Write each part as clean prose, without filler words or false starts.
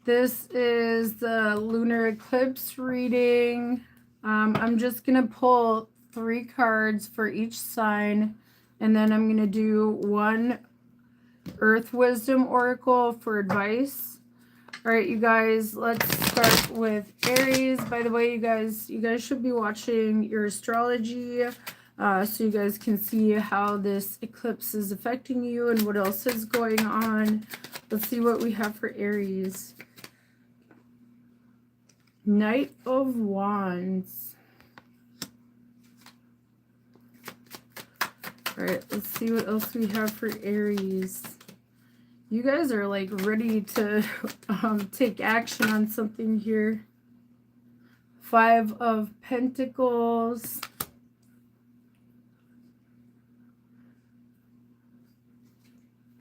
This is the lunar eclipse reading. I'm just going to pull 3 cards for each sign, and then I'm going to do one Earth Wisdom Oracle for advice. All right, you guys, let's start with Aries. By the way, you guys should be watching your astrology so you guys can see how this eclipse is affecting you and what else is going on. Let's see what we have for Aries. Knight of Wands. All right, let's see what else we have for Aries. You guys are like ready to take action on something here. 5 of Pentacles.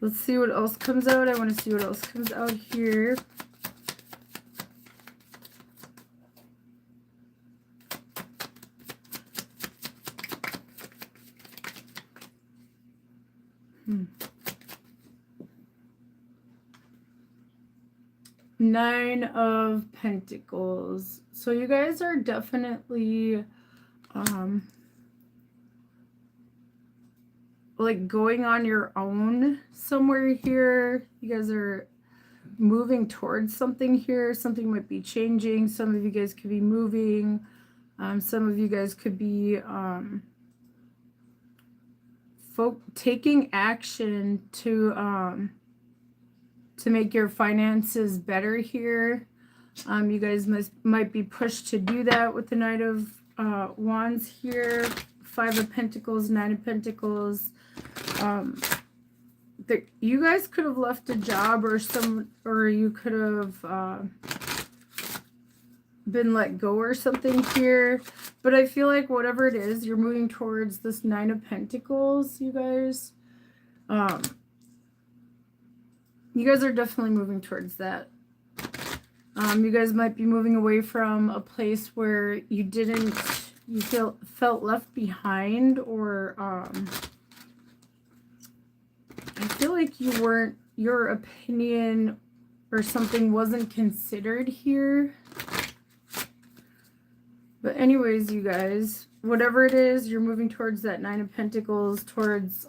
Let's see what else comes out. I want to see what else comes out here. Nine of Pentacles. So you guys are definitely like going on your own somewhere here. You guys are moving towards something here. Something might be changing. Some of you guys could be moving. Some of you guys could be taking action to make your finances better here. You guys might be pushed to do that with the Knight of Wands here. 5 of Pentacles, 9 of Pentacles. You guys could have left a job, or you could have been let go or something here. But I feel like whatever it is, you're moving towards this 9 of Pentacles, you guys. You guys are definitely moving towards that. You guys might be moving away from a place where you felt left behind, or I feel like your opinion or something wasn't considered here. But anyways, you guys, whatever it is, you're moving towards that 9 of Pentacles, towards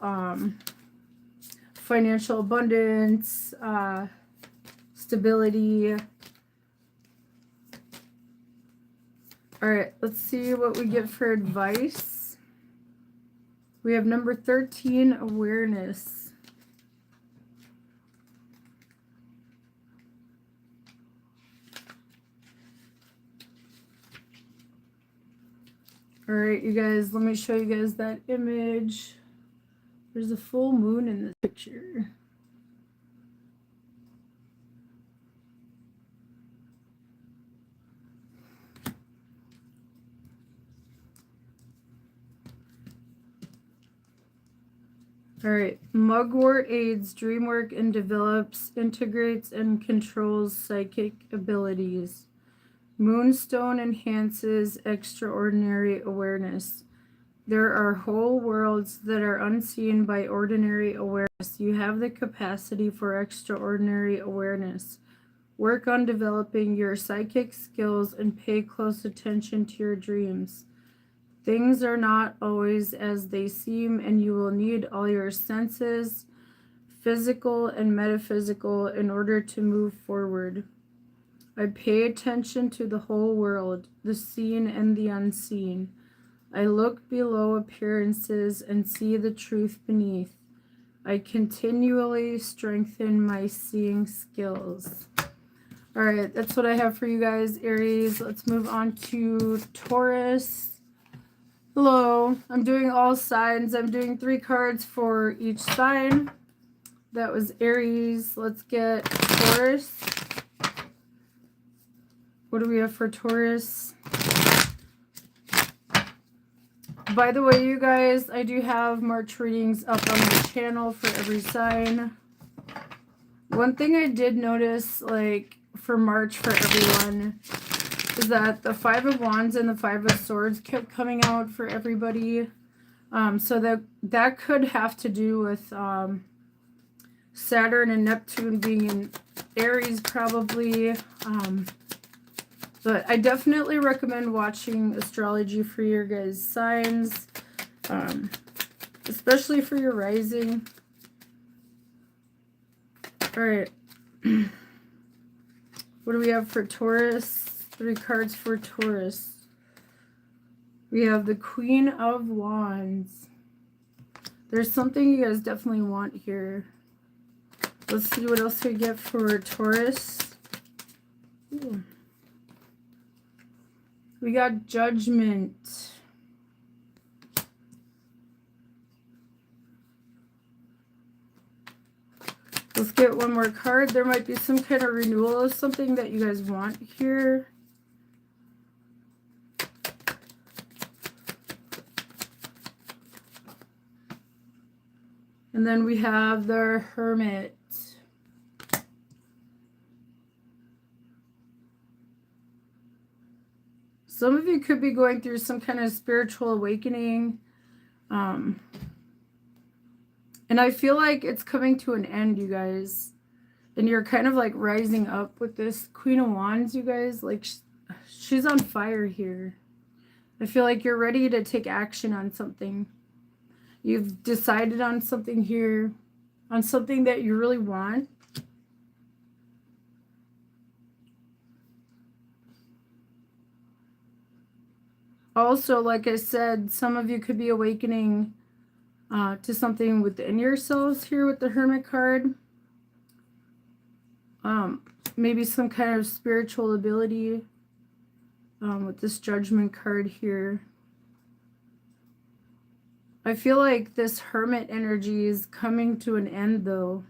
financial abundance, stability. All right, let's see what we get for advice. We have number 13, awareness. All right, you guys, let me show you guys that image. There's a full moon in this picture. All right, mugwort aids dream work and develops, integrates, and controls psychic abilities. Moonstone enhances extraordinary awareness. There are whole worlds that are unseen by ordinary awareness. You have the capacity for extraordinary awareness. Work on developing your psychic skills and pay close attention to your dreams. Things are not always as they seem, and you will need all your senses, physical and metaphysical, in order to move forward. I pay attention to the whole world, the seen and the unseen. I look below appearances and see the truth beneath. I continually strengthen my seeing skills. All right, that's what I have for you guys, Aries. Let's move on to Taurus. Hello, I'm doing all signs. I'm doing 3 cards for each sign. That was Aries. Let's get Taurus. What do we have for Taurus? By the way, you guys, I do have March readings up on my channel for every sign. One thing I did notice, like, for March for everyone, is that the 5 of Wands and the 5 of Swords kept coming out for everybody. So that could have to do with Saturn and Neptune being in Aries probably. But I definitely recommend watching astrology for your guys' signs, especially for your rising. All right. What do we have for Taurus? 3 cards for Taurus. We have the Queen of Wands. There's something you guys definitely want here. Let's see what else we get for Taurus. Ooh. We got Judgment. Let's get one more card. There might be some kind of renewal of something that you guys want here. And then we have the Hermit. Some of you could be going through some kind of spiritual awakening. And I feel like it's coming to an end, you guys. And you're kind of like rising up with this Queen of Wands, you guys. Like, she's on fire here. I feel like you're ready to take action on something. You've decided on something here. On something that you really want. Also, like I said, some of you could be awakening to something within yourselves here with the Hermit card. Maybe some kind of spiritual ability with this Judgment card here. I feel like this Hermit energy is coming to an end, though.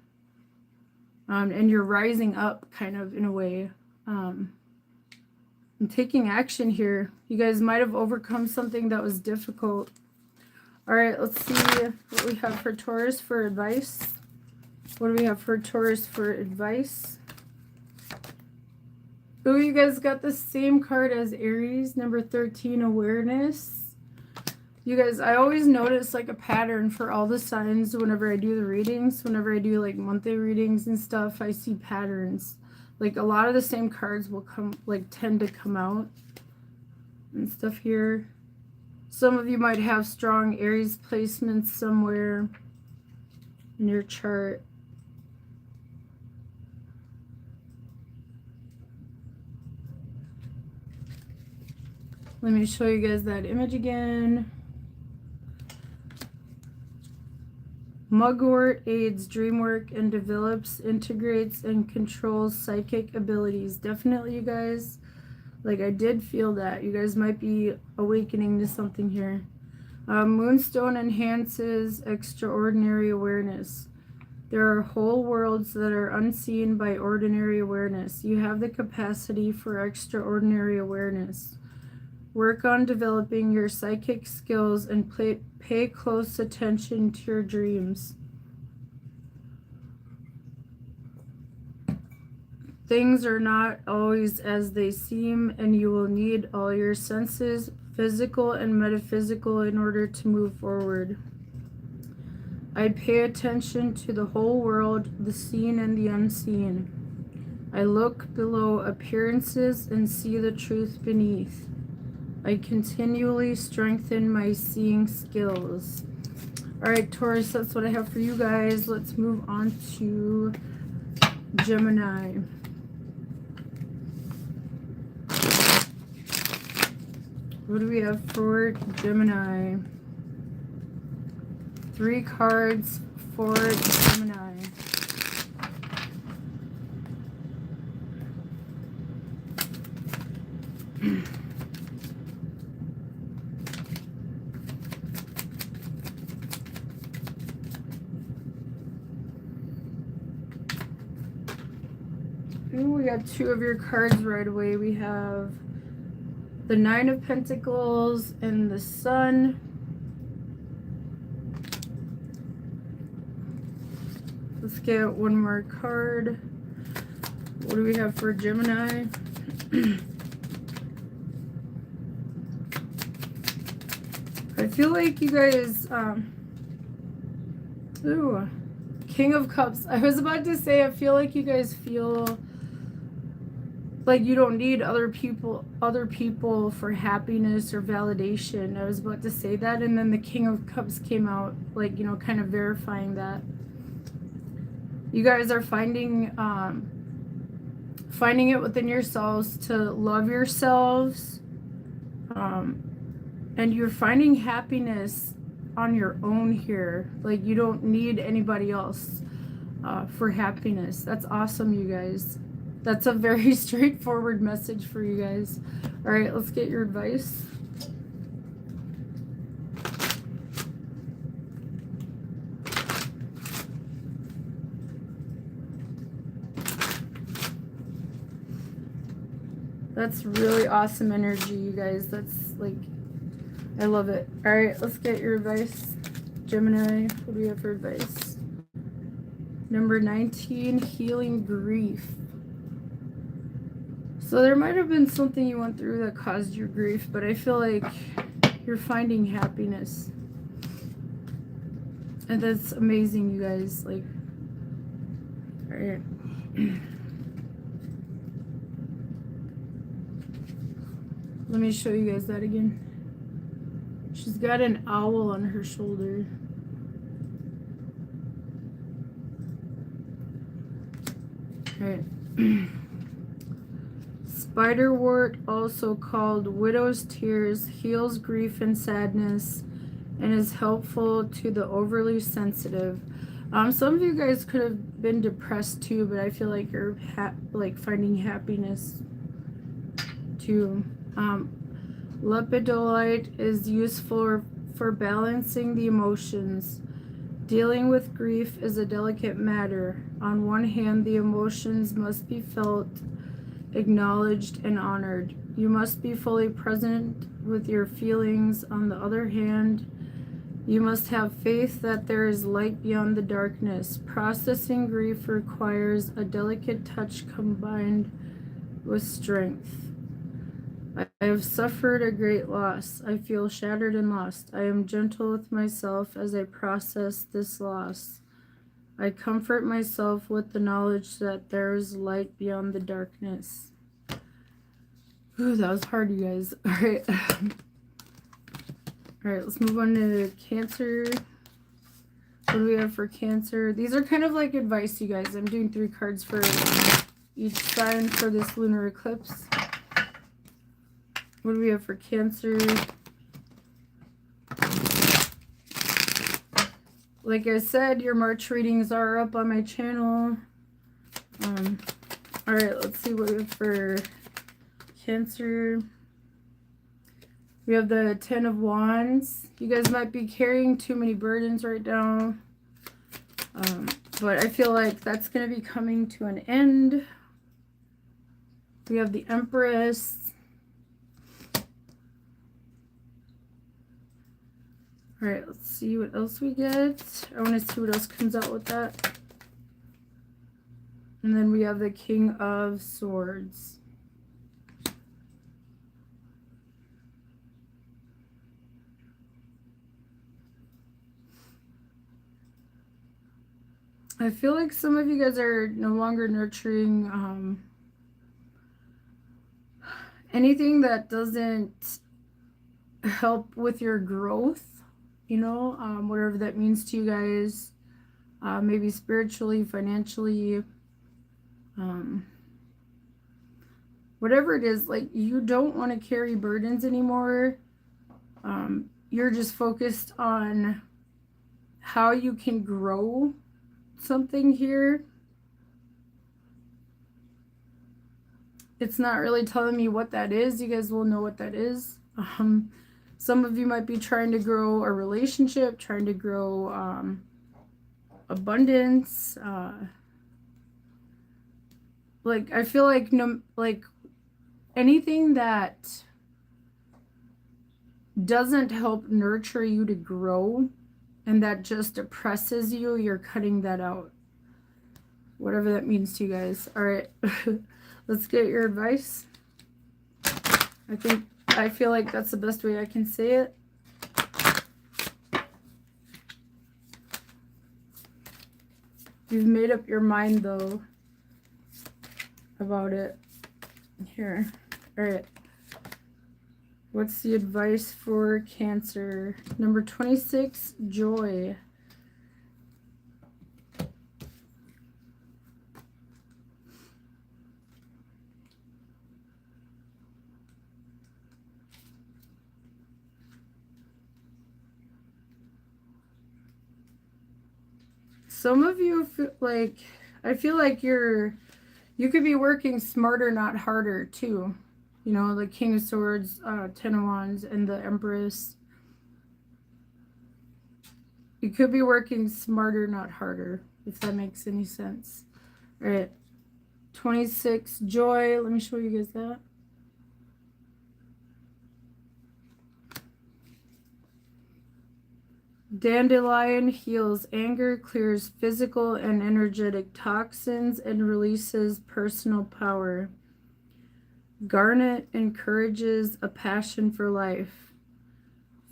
And you're rising up, kind of, in a way. And taking action here. You guys might have overcome something that was difficult. All right, let's see what we have for Taurus for advice. What do we have for Taurus for advice? Oh, you guys got the same card as Aries, number 13, awareness. You guys, I always notice like a pattern for all the signs whenever I do the readings. Whenever I do like monthly readings and stuff, I see patterns. Like a lot of the same cards will come, like tend to come out and stuff here. Some of you might have strong Aries placements somewhere in your chart. Let me show you guys that image again. Mugwort aids dream work and develops, integrates, and controls psychic abilities. Definitely, you guys. Like, I did feel that. You guys might be awakening to something here. Moonstone enhances extraordinary awareness. There are whole worlds that are unseen by ordinary awareness. You have the capacity for extraordinary awareness. Work on developing your psychic skills and pay close attention to your dreams. Things are not always as they seem, and you will need all your senses, physical and metaphysical, in order to move forward. I pay attention to the whole world, the seen and the unseen. I look below appearances and see the truth beneath. I continually strengthen my seeing skills. All right, Taurus, that's what I have for you guys. Let's move on to Gemini. What do we have for Gemini? 3 cards for Gemini. Ooh, we got 2 of your cards right away. We have the 9 of Pentacles and the Sun. Let's get one more card. What do we have for Gemini? I feel like you guys, King of Cups. I was about to say, I feel like you guys feel like you don't need other people for happiness or validation. I was about to say that, and then the King of Cups came out, like, you know, kind of verifying that. You guys are finding it within yourselves to love yourselves, and you're finding happiness on your own here. Like, you don't need anybody else for happiness. That's awesome, you guys. That's a very straightforward message for you guys. All right, let's get your advice. That's really awesome energy, you guys. That's like, I love it. All right, let's get your advice. Gemini, what do we have for advice? Number 19, healing grief. So there might have been something you went through that caused your grief, but I feel like you're finding happiness. And that's amazing, you guys. Like, all right. Let me show you guys that again. She's got an owl on her shoulder. All right. Spiderwort, also called widow's tears, heals grief and sadness and is helpful to the overly sensitive. Some of you guys could have been depressed too, but I feel like you're like finding happiness too. Lepidolite is useful for balancing the emotions. Dealing with grief is a delicate matter. On one hand, the emotions must be felt, acknowledged, and honored. You must be fully present with your feelings. On the other hand, you must have faith that there is light beyond the darkness. Processing grief requires a delicate touch combined with strength. I have suffered a great loss. I feel shattered and lost. I am gentle with myself as I process this loss. I comfort myself with the knowledge that there is light beyond the darkness. Ooh, that was hard, you guys. All right. All right, let's move on to Cancer. What do we have for Cancer? These are kind of like advice, you guys. I'm doing 3 cards for each sign for this lunar eclipse. What do we have for Cancer? Like I said, your March readings are up on my channel. All right, let's see what we have for Cancer. We have the 10 of Wands. You guys might be carrying too many burdens right now. But I feel like that's going to be coming to an end. We have the Empress. All right, let's see what else we get. I want to see what else comes out with that. And then we have the King of Swords. I feel like some of you guys are no longer nurturing anything that doesn't help with your growth. You know, whatever that means to you guys, maybe spiritually, financially, whatever it is, like, you don't want to carry burdens anymore. You're just focused on how you can grow something here. It's not really telling me what that is. You guys will know what that is. Some of you might be trying to grow a relationship, trying to grow abundance. Like, I feel like anything that doesn't help nurture you to grow and that just oppresses you, you're cutting that out. Whatever that means to you guys. All right, let's get your advice. I feel like that's the best way I can say it. You've made up your mind, though, about it. Here. All right. What's the advice for Cancer? Number 26, joy. Some of you feel like, I feel like you could be working smarter, not harder, too. You know, the King of Swords, Ten of Wands, and the Empress. You could be working smarter, not harder, if that makes any sense. All right. 26, joy. Let me show you guys that. Dandelion heals anger, clears physical and energetic toxins, and releases personal power. Garnet encourages a passion for life.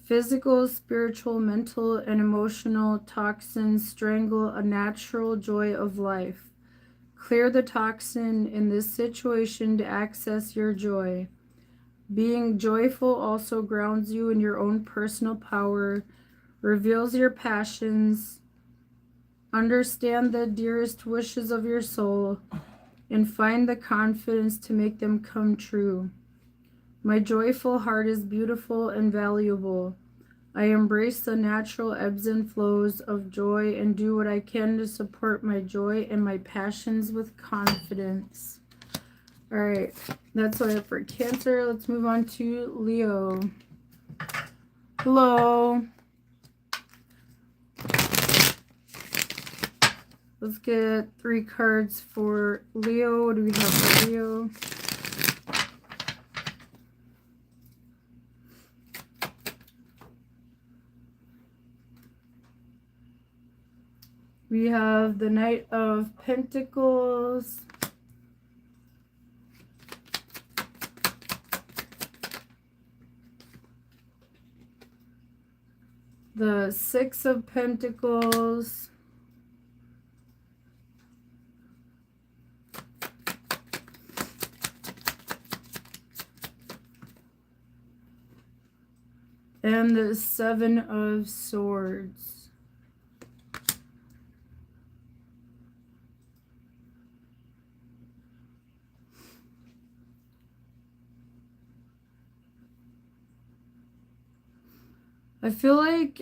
Physical, spiritual, mental, and emotional toxins strangle a natural joy of life. Clear the toxin in this situation to access your joy. Being joyful also grounds you in your own personal power, reveals your passions, understand the dearest wishes of your soul, and find the confidence to make them come true. My joyful heart is beautiful and valuable. I embrace the natural ebbs and flows of joy and do what I can to support my joy and my passions with confidence. All right, that's what I have for Cancer. Let's move on to Leo. Hello. Let's get 3 cards for Leo. What do we have for Leo? We have the Knight of Pentacles. The Six of Pentacles. And the Seven of Swords. I feel like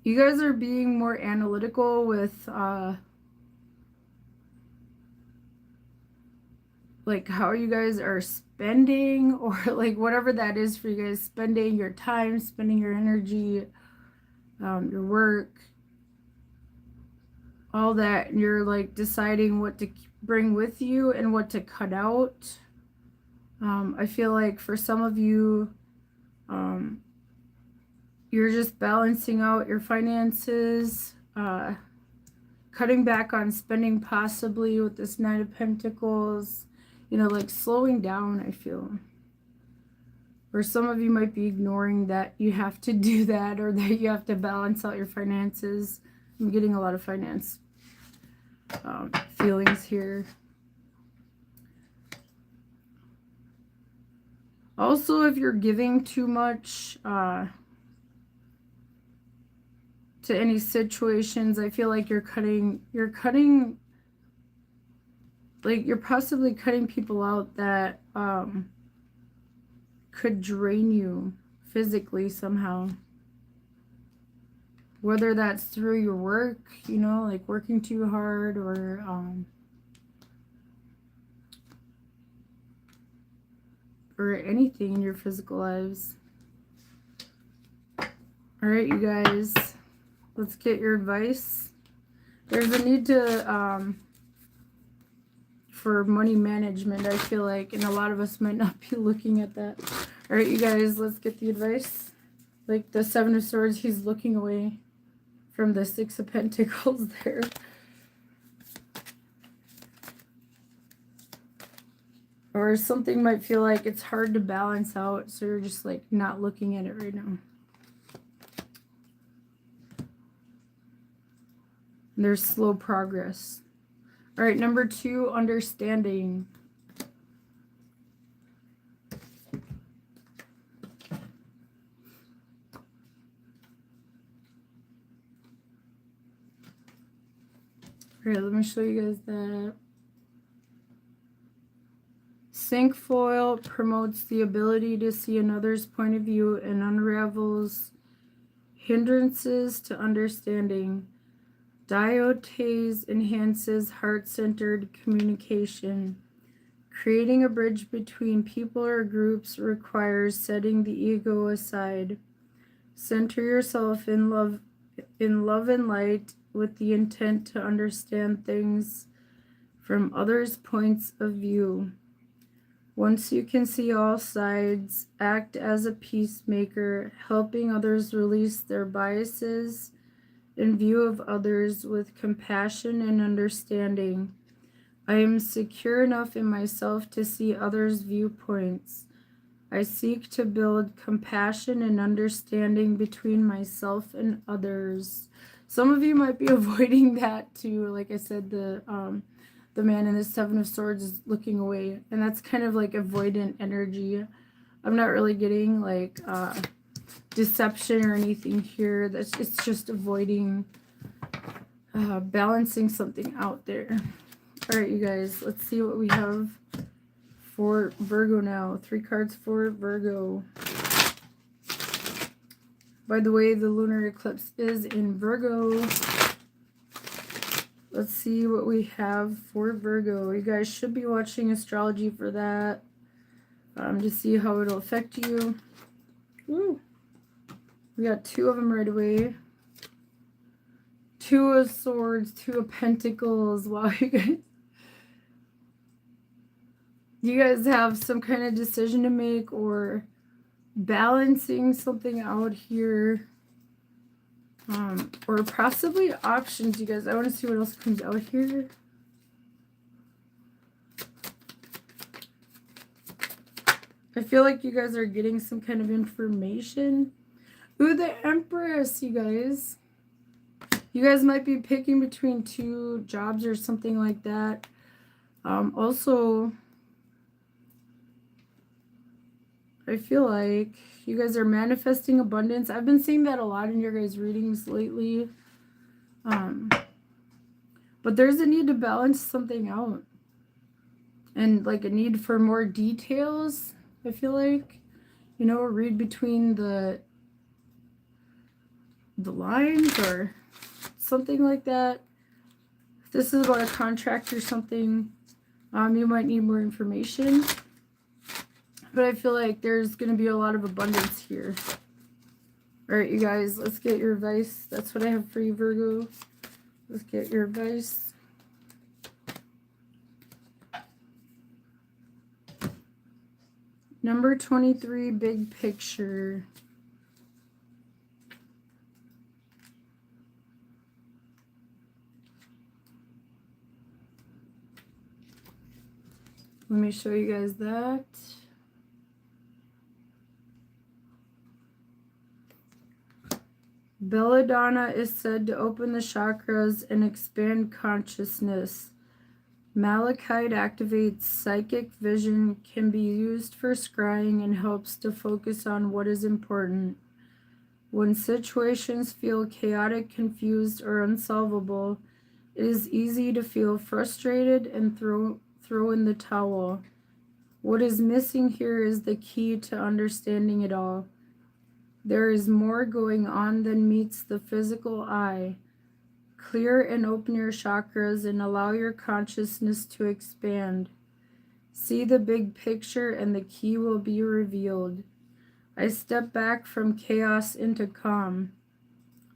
you guys are being more analytical with like how you guys are spending, or like whatever that is for you guys, spending your time, spending your energy, your work, all that. And you're like deciding what to bring with you and what to cut out. I feel like for some of you, you're just balancing out your finances, cutting back on spending possibly with this Knight of Pentacles, you know, like slowing down, I feel. Or some of you might be ignoring that you have to do that, or that you have to balance out your finances. I'm getting a lot of finance feelings here. Also, if you're giving too much to any situations, I feel like you're like you're possibly cutting people out that could drain you physically somehow. Whether that's through your work, you know, like working too hard, or anything in your physical lives. All right, you guys, let's get your advice. There's a need to for money management, I feel like, and a lot of us might not be looking at that. All right, you guys, let's get the advice. Like the Seven of Swords, he's looking away from the Six of Pentacles there. Or something might feel like it's hard to balance out, so you're just like not looking at it right now. There's slow progress. All right, number 2, understanding. All right, let me show you guys that. Cinquefoil promotes the ability to see another's point of view and unravels hindrances to understanding. Diotes enhances heart-centered communication. Creating a bridge between people or groups requires setting the ego aside. Center yourself in love and light with the intent to understand things from others' points of view. Once you can see all sides, act as a peacemaker, helping others release their biases in view of others with compassion and understanding. I am secure enough in myself to see others' viewpoints. I seek to build compassion and understanding between myself and others. Some of you might be avoiding that too. Like I said, the man in the 7 of Swords is looking away, and that's kind of like avoidant energy. I'm not really getting like deception or anything here. It's just avoiding balancing something out there. All right, you guys, let's see what we have for Virgo now. 3 cards for Virgo. By the way, the lunar eclipse is in Virgo. Let's see what we have for Virgo. You guys should be watching astrology for that, to see how it'll affect you. Woo. We got 2 of them right away. 2 of Swords, 2 of Pentacles. Wow, you guys have some kind of decision to make or balancing something out here. Or possibly options, you guys. I want to see what else comes out here. I feel like you guys are getting some kind of information. Ooh, the Empress, you guys. You guys might be picking between 2 jobs or something like that. Also, I feel like you guys are manifesting abundance. I've been seeing that a lot in your guys' readings lately. But there's a need to balance something out. And like a need for more details, I feel like. You know, read between the lines or something like that. If this is about a contract or something, you might need more information. But I feel like there's going to be a lot of abundance here. All right, you guys, let's get your advice. That's what I have for you, Virgo. Let's get your advice. Number 23, big picture. Let me show you guys that. Belladonna is said to open the chakras and expand consciousness. Malachite activates psychic vision, can be used for scrying, and helps to focus on what is important. When situations feel chaotic, confused, or unsolvable, it is easy to feel frustrated and throw in the towel. What is missing here is the key to understanding it all. There is more going on than meets the physical eye. Clear and open your chakras and allow your consciousness to expand. See the big picture and the key will be revealed. I step back from chaos into calm.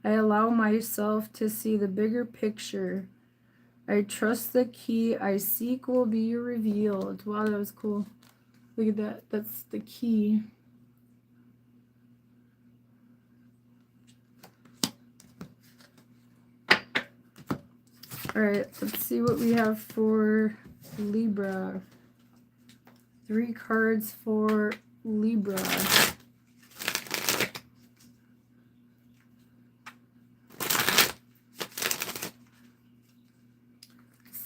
I allow myself to see the bigger picture. I trust the key I seek will be revealed. Wow, that was cool. Look at that. That's the key. All right, let's see what we have for Libra. 3 cards for Libra.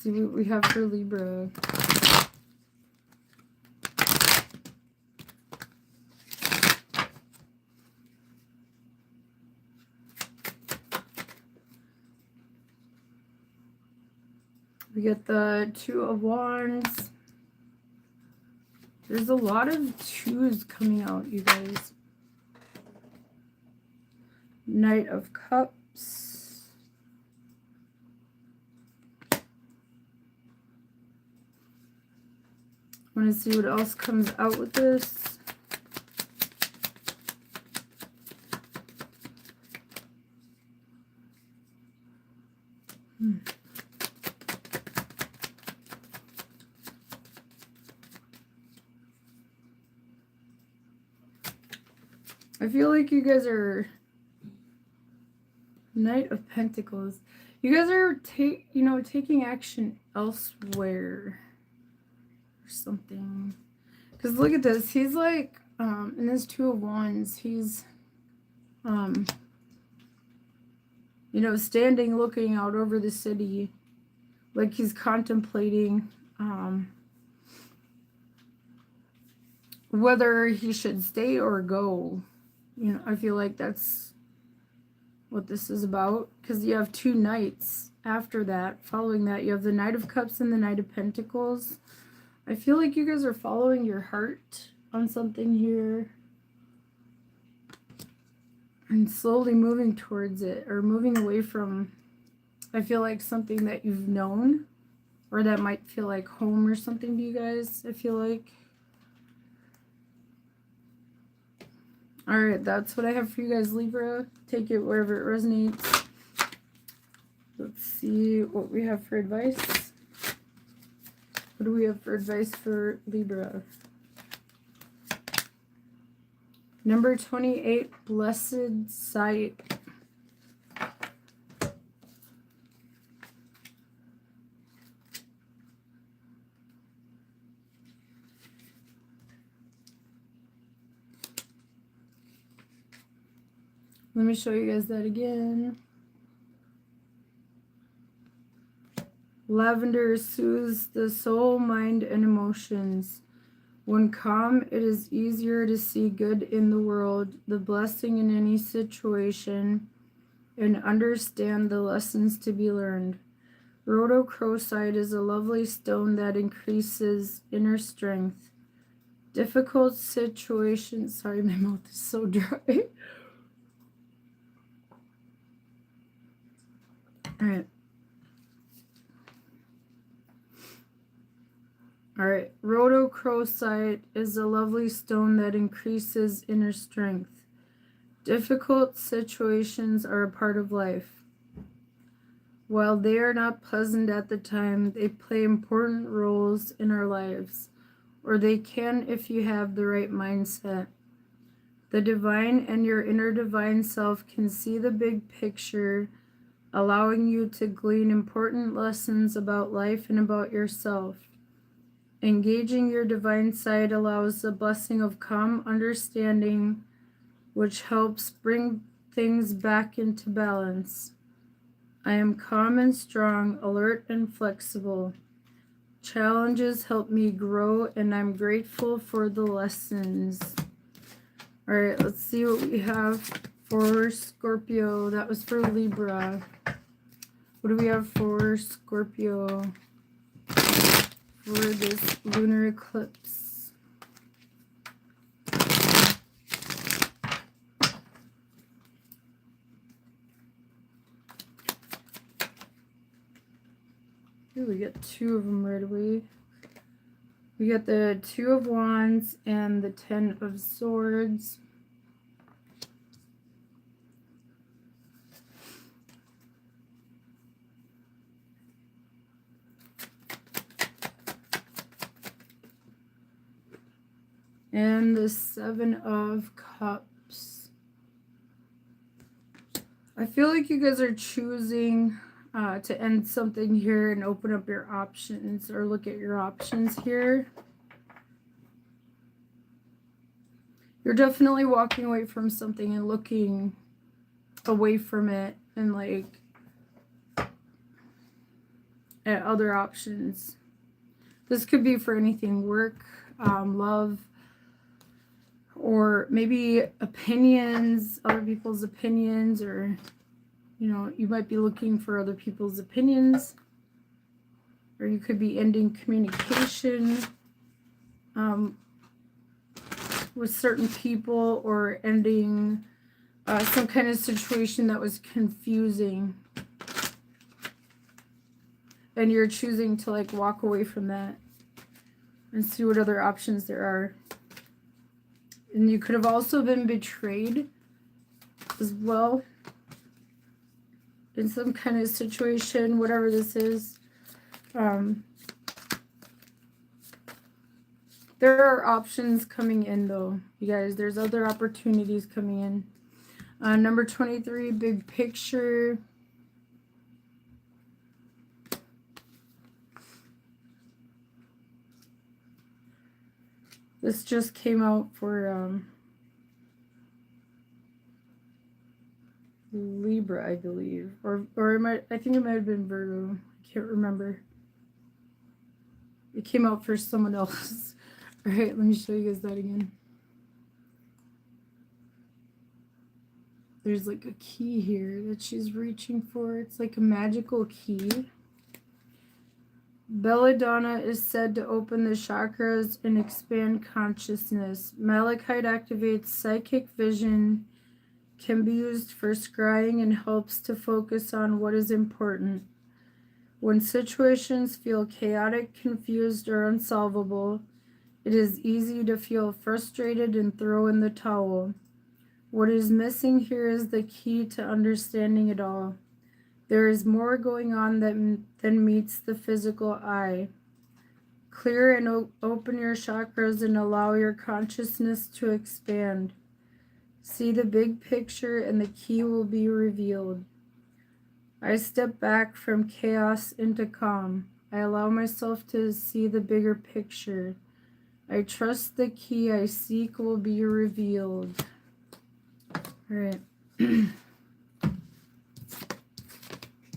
see what we have for Libra. We get the Two of Wands. There's a lot of twos coming out, you guys. Knight of Cups. I want to see what else comes out with this. I feel like you guys are Knight of Pentacles. You guys are taking action elsewhere or something. Because look at this. He's like in this Two of Wands, he's standing looking out over the city, like he's contemplating whether he should stay or go. I feel like that's what this is about, because you have two knights after that. Following that, you have the Knight of Cups and the Knight of Pentacles. I feel like you guys are following your heart on something here and slowly moving towards it, or moving away from, I feel like, something that you've known, or that might feel like home or something to you guys, I feel like. Alright, that's what I have for you guys, Libra. Take it wherever it resonates. Let's see what we have for advice. What do we have for advice for Libra? Number 28, Blessed Sight. Let me show you guys that again. Lavender soothes the soul, mind, and emotions. When calm, it is easier to see good in the world, the blessing in any situation, and understand the lessons to be learned. Rhodochrosite is a lovely stone that increases inner strength. Difficult situations, sorry, my mouth is so dry. All right. Rhodochrosite is a lovely stone that increases inner strength. Difficult situations are a part of life. While they are not pleasant at the time, they play important roles in our lives, or they can if you have the right mindset. The divine and your inner divine self can see the big picture, allowing you to glean important lessons about life and about yourself. Engaging your divine side allows the blessing of calm understanding, which helps bring things back into balance. I am calm and strong, alert and flexible. Challenges help me grow, and I'm grateful for the lessons. All right, let's see what we have for Scorpio. That was for Libra. What do we have for Scorpio for this lunar eclipse? Here we get two of them right away. We got the Two of Wands and the Ten of Swords. And the Seven of Cups. I feel like you guys are choosing to end something here and open up your options, or look at your options here. You're definitely walking away from something and looking away from it, and like at other options. This could be for anything, work, love, or maybe opinions, other people's opinions, or, you know, you might be looking for other people's opinions, or you could be ending communication with certain people, or ending some kind of situation that was confusing, and you're choosing to like walk away from that and see what other options there are. And you could have also been betrayed as well in some kind of situation, whatever this is. There are options coming in, though, you guys. There's other opportunities coming in. Number 23, big picture. This just came out for Libra, I believe, or I think it might have been Virgo. I can't remember. It came out for someone else. All right, let me show you guys that again. There's like a key here that she's reaching for. It's like a magical key. Belladonna is said to open the chakras and expand consciousness. Malachite activates psychic vision, can be used for scrying, and helps to focus on what is important. When situations feel chaotic, confused, or unsolvable, it is easy to feel frustrated and throw in the towel. What is missing here is the key to understanding it all. There is more going on than meets the physical eye. Clear and open your chakras and allow your consciousness to expand. See the big picture and the key will be revealed. I step back from chaos into calm. I allow myself to see the bigger picture. I trust the key I seek will be revealed. All right.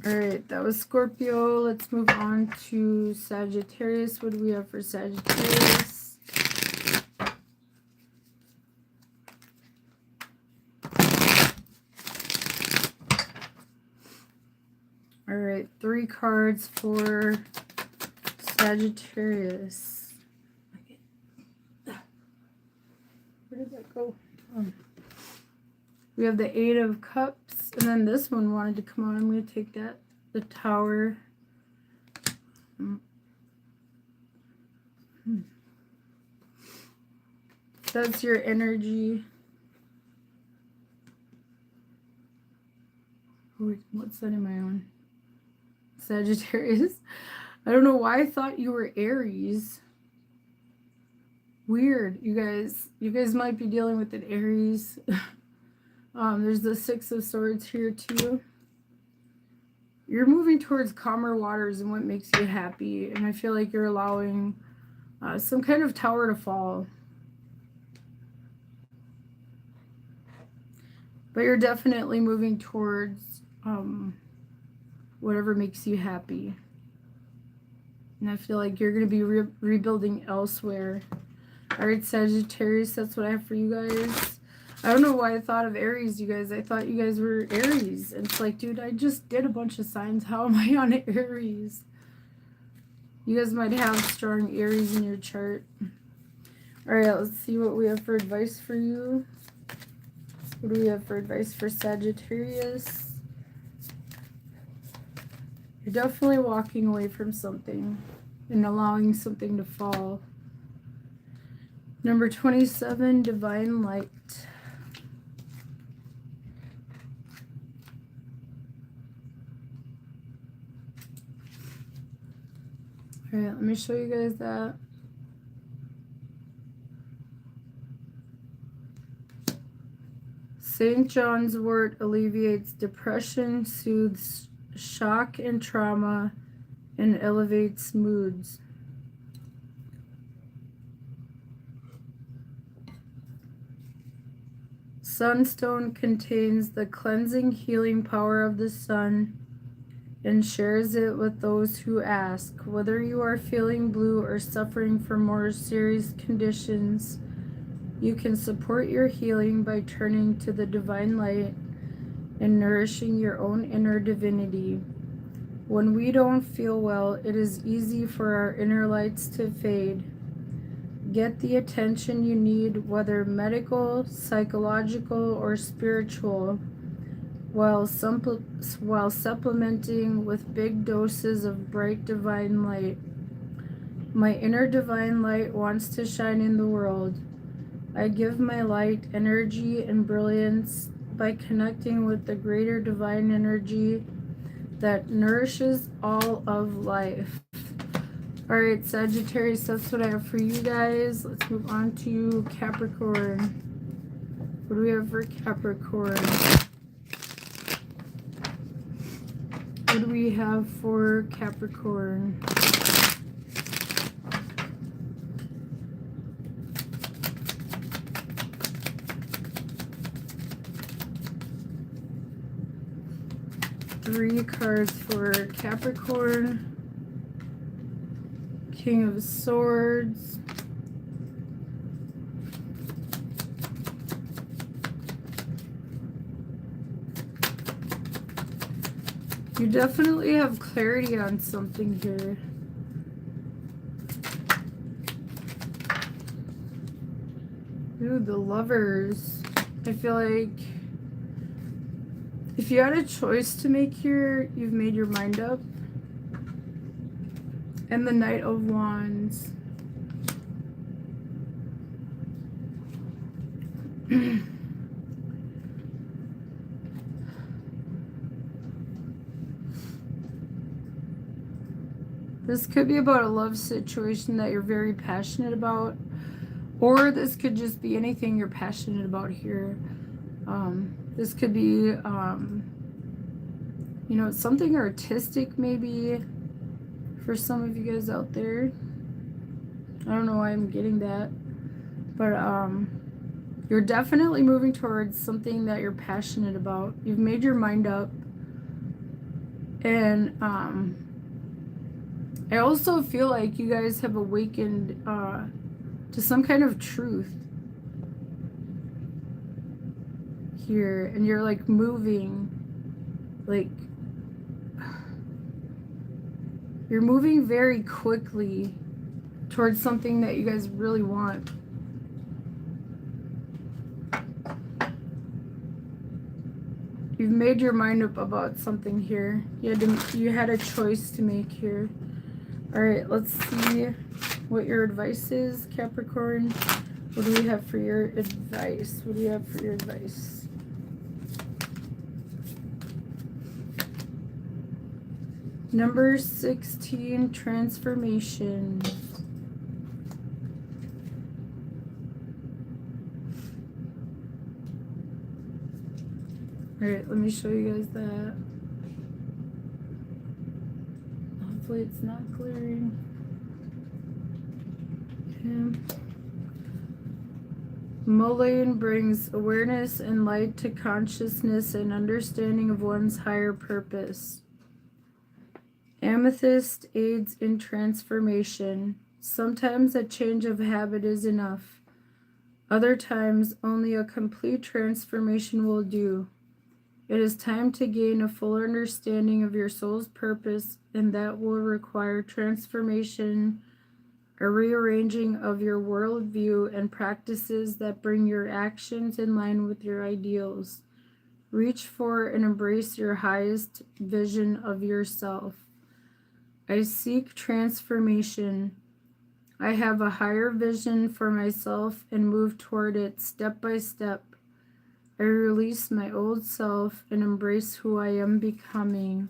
All right, that was Scorpio. Let's move on to Sagittarius. What do we have for Sagittarius? All right, 3 cards for Sagittarius. Where did that go? We have the 8 of Cups, and then this one wanted to come on. I'm going to take that. The Tower. That's your energy. What's that in my own? Sagittarius. I don't know why I thought you were Aries. Weird, you guys. You guys might be dealing with an Aries. There's the 6 of Swords here too. You're moving towards calmer waters and what makes you happy. And I feel like you're allowing some kind of tower to fall. But you're definitely moving towards whatever makes you happy. And I feel like you're going to be rebuilding elsewhere. All right, Sagittarius, that's what I have for you guys. I don't know why I thought of Aries, you guys. I thought you guys were Aries. And it's like, dude, I just did a bunch of signs. How am I on Aries? You guys might have strong Aries in your chart. All right, let's see what we have for advice for you. What do we have for advice for Sagittarius? You're definitely walking away from something and allowing something to fall. Number 27, Divine Light. All right, let me show you guys that. St. John's wort alleviates depression, soothes shock and trauma, and elevates moods. Sunstone contains the cleansing, healing power of the sun and shares it with those who ask. Whether you are feeling blue or suffering from more serious conditions, you can support your healing by turning to the divine light and nourishing your own inner divinity. When we don't feel well, it is easy for our inner lights to fade. Get the attention you need, whether medical, psychological, or spiritual, while supplementing with big doses of bright divine light. My inner divine light wants to shine in the world. I give my light energy and brilliance by connecting with the greater divine energy that nourishes all of life. All right, Sagittarius, that's what I have for you guys. Let's move on to Capricorn. What do we have for Capricorn? What do we have for Capricorn? Three cards for Capricorn. King of Swords. You definitely have clarity on something here. Ooh, the Lovers. I feel like if you had a choice to make here, you've made your mind up. And the Knight of Wands. This could be about a love situation that you're very passionate about. Or this could just be anything you're passionate about here. This could be, you know, something artistic maybe for some of you guys out there. I don't know why I'm getting that. But you're definitely moving towards something that you're passionate about. You've made your mind up. And I also feel like you guys have awakened to some kind of truth here, and you're like moving, like you're moving very quickly towards something that you guys really want. You've made your mind up about something here. You had a choice to make here. All right, let's see what your advice is, Capricorn. What do we have for your advice? What do you have for your advice? Number 16, transformation. All right, let me show you guys that. Hopefully it's not glaring. Okay. Mullein brings awareness and light to consciousness and understanding of one's higher purpose. Amethyst aids in transformation. Sometimes a change of habit is enough. Other times, only a complete transformation will do. It is time to gain a full understanding of your soul's purpose, and that will require transformation, a rearranging of your worldview, and practices that bring your actions in line with your ideals. Reach for and embrace your highest vision of yourself. I seek transformation. I have a higher vision for myself and move toward it step by step. I release my old self and embrace who I am becoming.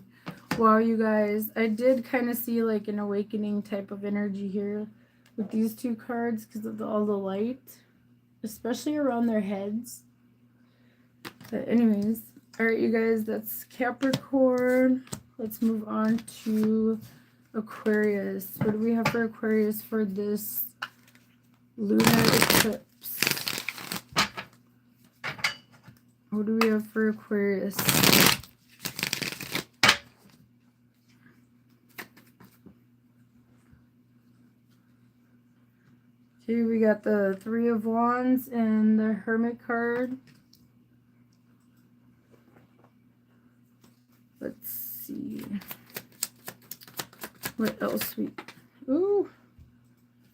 Wow, you guys, I did kind of see like an awakening type of energy here with these two cards because of all the light, especially around their heads. But anyways, all right, you guys, that's Capricorn. Let's move on to Aquarius. What do we have for Aquarius for this lunar eclipse? What do we have for Aquarius? Okay, we got the Three of Wands and the Hermit card. Let's see. What else we... Ooh.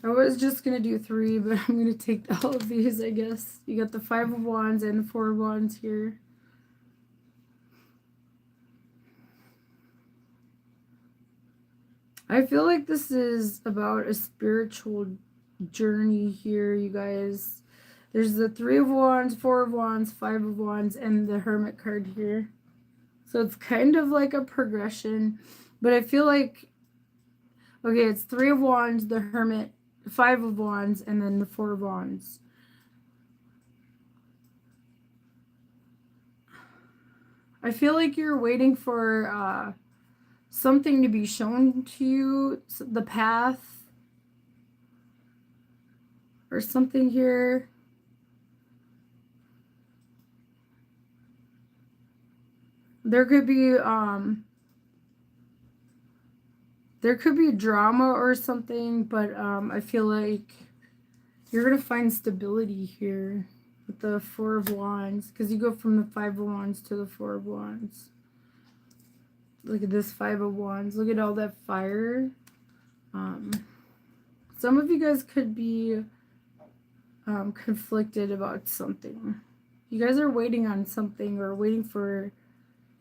I was just going to do 3, but I'm going to take all of these, I guess. You got the Five of Wands and the Four of Wands here. I feel like this is about a spiritual journey here, you guys. There's the Three of Wands, Four of Wands, Five of Wands, and the Hermit card here. So it's kind of like a progression. But I feel like, okay, it's Three of Wands, the Hermit, Five of Wands, and then the Four of Wands. I feel like you're waiting for something to be shown to you, the path or something here. There could be drama or something, but I feel like you're gonna find stability here with the Four of Wands, because you go from the Five of Wands to the Four of Wands. Look at this Five of Wands. Look at all that fire. Some of you guys could be conflicted about something. You guys are waiting on something, or waiting for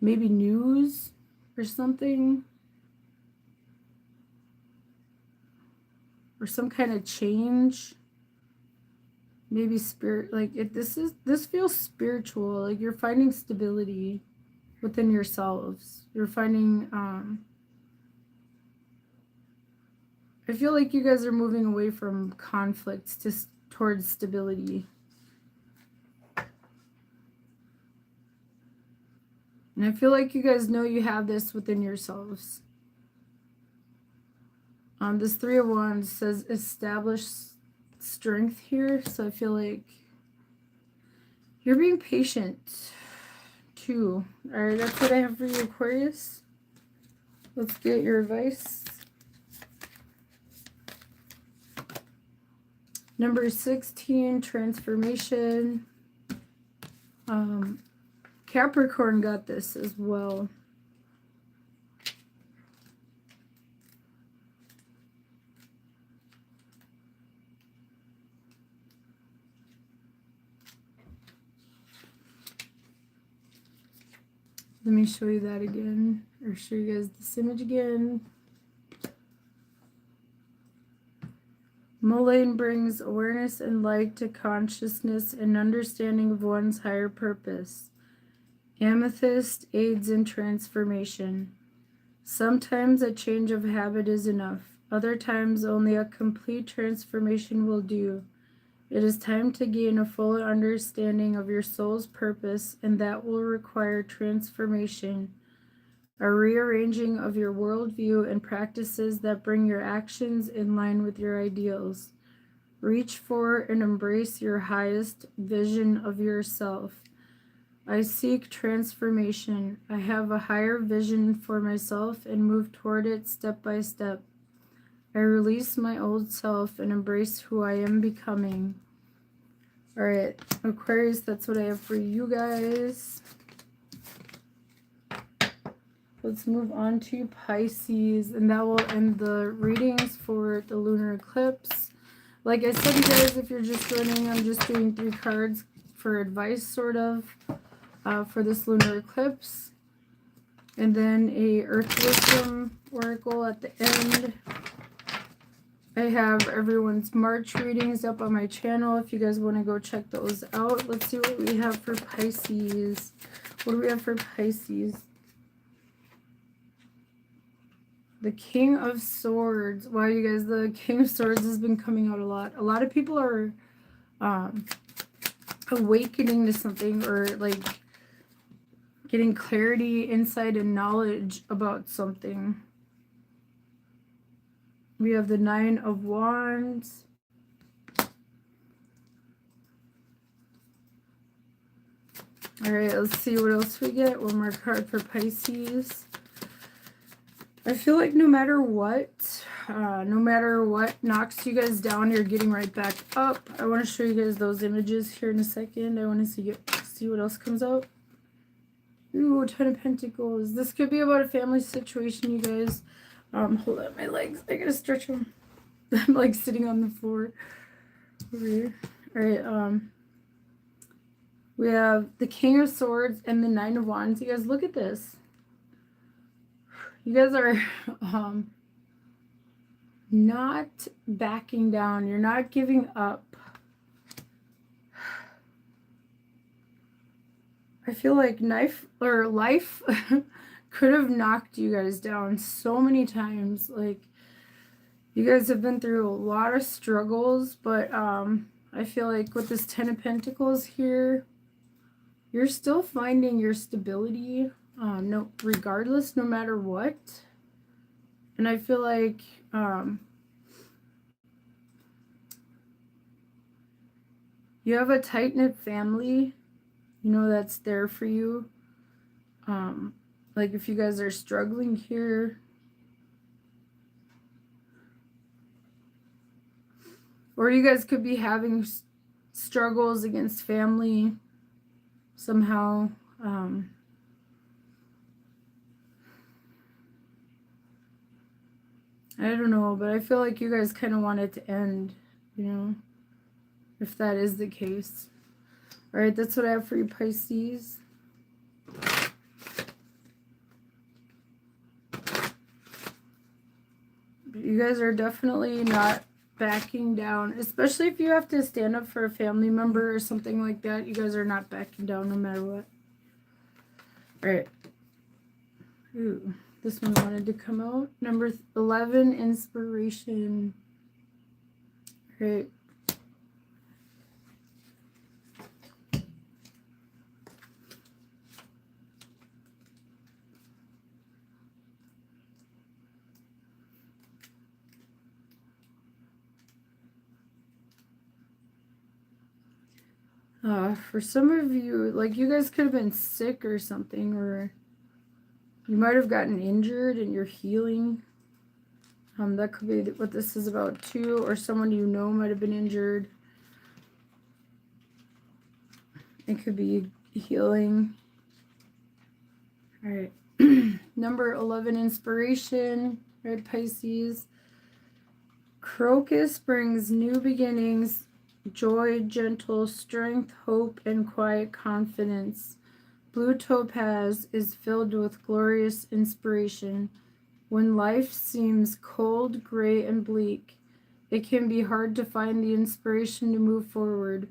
maybe news or something, or some kind of change. Maybe spirit, like this feels spiritual. Like you're finding stability within yourselves. You're finding I feel like you guys are moving away from conflicts towards stability. And I feel like you guys know you have this within yourselves. This Three of Wands says establish strength here. So I feel like you're being patient too. Alright, that's what I have for you, Aquarius. Let's get your advice. Number 16, transformation. Capricorn got this as well. Let me show you that again, or show you guys this image again. Mullein brings awareness and light to consciousness and understanding of one's higher purpose. Amethyst aids in transformation. Sometimes a change of habit is enough. Other times only a complete transformation will do. It is time to gain a full understanding of your soul's purpose, and that will require transformation, a rearranging of your worldview and practices that bring your actions in line with your ideals. Reach for and embrace your highest vision of yourself. I seek transformation. I have a higher vision for myself and move toward it step by step. I release my old self and embrace who I am becoming. All right, Aquarius, that's what I have for you guys. Let's move on to Pisces, and that will end the readings for the lunar eclipse. Like I said, you guys, if you're just joining, I'm just doing 3 cards for advice, sort of, for this lunar eclipse. And then a Earth Wisdom Oracle at the end. I have everyone's March readings up on my channel if you guys want to go check those out. Let's see what we have for Pisces. What do we have for Pisces? The King of Swords. Wow, you guys, the King of Swords has been coming out a lot. A lot of people are awakening to something, or like getting clarity, insight, and knowledge about something. We have the Nine of Wands. All right, let's see what else we get. One more card for Pisces. I feel like no matter what knocks you guys down, you're getting right back up. I want to show you guys those images here in a second. I want to see what else comes out. Ooh, Ten of Pentacles. This could be about a family situation, you guys. Hold on, my legs. I gotta stretch them. I'm like sitting on the floor over here. All right. We have the King of Swords and the Nine of Wands. You guys, look at this. You guys are not backing down. You're not giving up. I feel like life could have knocked you guys down so many times. Like, you guys have been through a lot of struggles, but I feel like with this Ten of Pentacles here, you're still finding your stability, regardless, no matter what. And I feel like you have a tight-knit family, you know, that's there for you. Like if you guys are struggling here, or you guys could be having struggles against family somehow. I don't know, but I feel like you guys kind of want it to end, you know, if that is the case. All right, that's what I have for you, Pisces. You guys are definitely not backing down, especially if you have to stand up for a family member or something like that. You guys are not backing down no matter what. All right. Ooh, this one wanted to come out. Number 11, Inspiration. All right. For some of you, like you guys could have been sick or something, or you might have gotten injured and you're healing. That could be what this is about too, or someone you know might have been injured. It could be healing. All right. Number 11, Inspiration. Right, Pisces. Crocus brings new beginnings, joy, gentle strength, hope, and quiet confidence. Blue topaz is filled with glorious inspiration. When life seems cold, gray, and bleak, it can be hard to find the inspiration to move forward.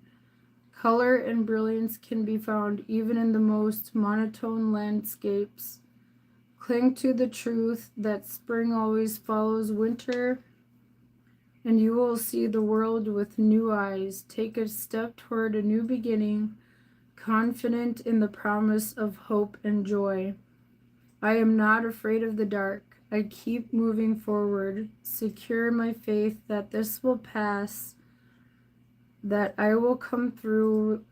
Color and brilliance can be found even in the most monotone landscapes. Cling to the truth that spring always follows winter, and you will see the world with new eyes. Take a step toward a new beginning, confident in the promise of hope and joy. I am not afraid of the dark. I keep moving forward, secure in my faith that this will pass, that I will come through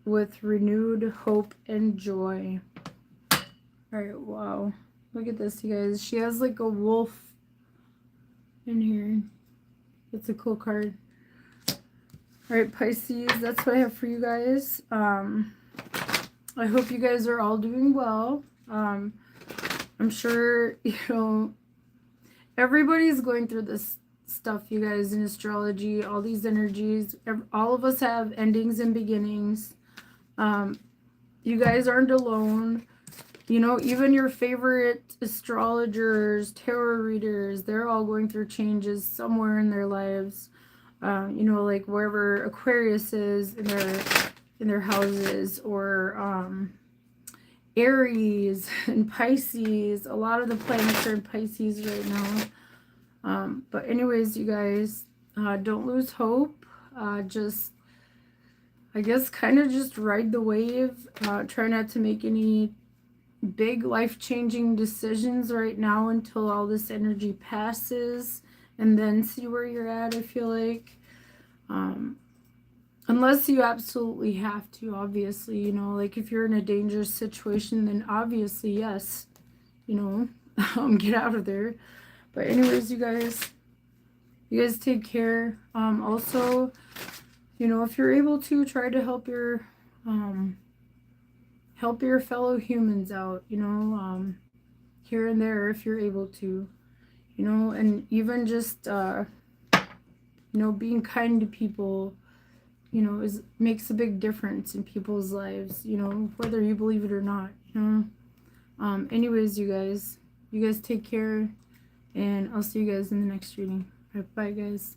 with renewed hope and joy. All right, wow. Look at this, you guys. She has like a wolf in here. That's a cool card. All right, Pisces, that's what I have for you guys. I hope you guys are all doing well. I'm sure, you know, everybody's going through this stuff, you guys, in astrology, all these energies. All of us have endings and beginnings. You guys aren't alone. You know, even your favorite astrologers, tarot readers, they're all going through changes somewhere in their lives. You know, like wherever Aquarius is in their houses, or Aries and Pisces. A lot of the planets are in Pisces right now. But anyways, you guys, don't lose hope. Just, I guess, kind of just ride the wave. Try not to make any big life-changing decisions right now until all this energy passes, and then see where you're at. I feel like unless you absolutely have to, obviously, you know, like if you're in a dangerous situation, then obviously yes, you know, get out of there. But anyways, you guys take care. Also, you know, if you're able to, try to help your fellow humans out, you know, here and there if you're able to, you know, and even just you know, being kind to people, you know, makes a big difference in people's lives, you know, whether you believe it or not, you know. Anyways, you guys take care, and I'll see you guys in the next reading. Bye guys.